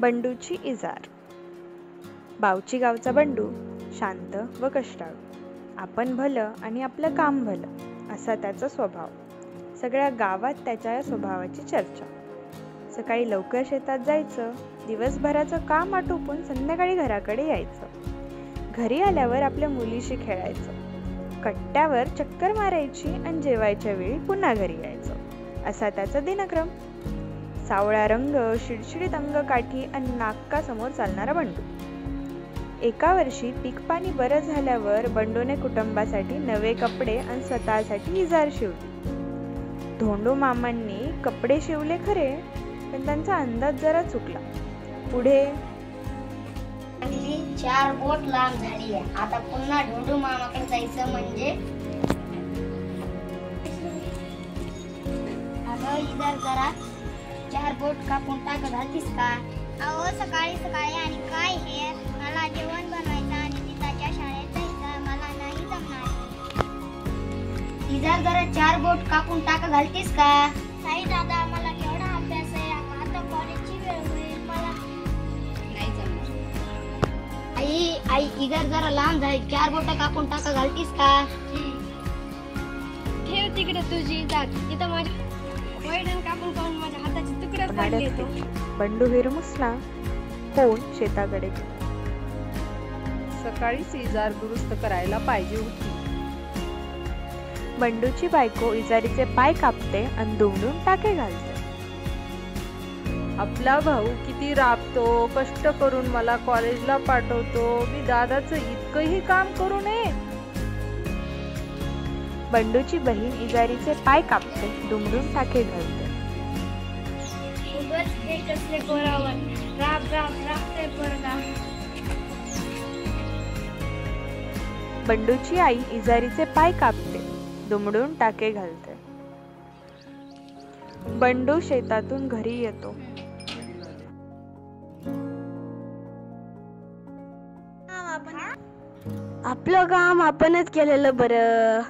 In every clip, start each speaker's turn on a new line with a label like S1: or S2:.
S1: बंडूची इजार. बावची गावचा बंडू शांत व कष्टाळू. आपण भलं आणि आपलं काम भलं असा त्याचा स्वभाव. सगळ्या गावात त्याच्या या स्वभावाची चर्चा. सकाळी लवकर शेतात जायचं, दिवसभराचं काम आटोपून संध्याकाळी घराकडे यायचं. घरी आल्यावर आपल्या मुलीशी खेळायचं, कट्ट्यावर चक्कर मारायची आणि जेवायच्या वेळी पुन्हा घरी यायचं असा त्याचा दिनक्रम. सावळा रंग, शिडशिडीत अंगकाठी आणि नाकासमोर चालणारा बंडू. एका वर्षी पीक पाणी बरं झाल्यावर बंडूने कुटुंबासाठी नवे कपडे आणि स्वतःसाठी इजार शिवली. धोंडू मामांनी कपडे शिवले खरे, पण त्यांचा अंदाज जरा चुकला. पुढे
S2: 4 बोट लांब झाली आहे. आता पुन्हा धोंडू मामाकडे जायचं म्हणजे अगं इधर जरा 4 बोट कापून टाक घालतीस का?
S3: अहो सकाळी सकाळी आणि काय हे, मला जेवण बनवायचं आणि पिताच्या शाळेत जायचं, मला नाही जमणार.
S2: इधर जरा 4 बोट कापून टाक घालतीस का?
S3: ताई दादा मला केवढा अभ्यास आहे, आता कॉलेजची वेळ होईल, मला
S2: नाही जमणार. आई इधर जरा लांब झाली, 4 बोट कापून टाक घालतीस का?
S3: ठेव तिकडे तुझी जात, इथं माझी वैरण कापून कापून माझ्या हाताचे तुकडे पडले.
S1: बंडू हिरमुसला होऊन शेताकडे.
S4: सकाळीच इजार दुरुस्त करायला पाहिजे होती.
S1: बंडूची बायको इजारीचे पाय कापते आणि दुमडून टाके घालते.
S4: आपला भाऊ किती राबतो, कष्ट करून मला कॉलेजला पाठवतो, मी दादाचं इतकंही काम करू नये.
S1: बंडूची बहीण इजारीचे पाय कापते, दुमडून टाके घालते. बंडूची आई इजारीचे पाय कापते, दुमडून टाके घालते. बंडू शेतातून घरी येतो.
S2: आपलं काम आपणच केलेलं बरं.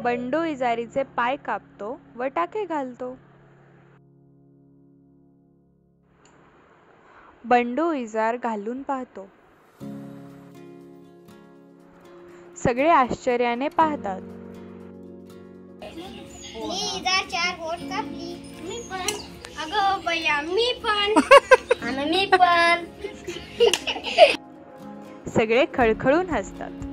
S1: बंडू इजारीचे पाय कापतो व टाके घालतो. बंडू इजार घालून पाहतो. सगळे आश्चर्याने पाहतात.
S3: मी इजार 4 बोट कापली. मी पण. अगं बया मी पण.
S2: आणि मी पण.
S1: सगळे खळखळून हसतात.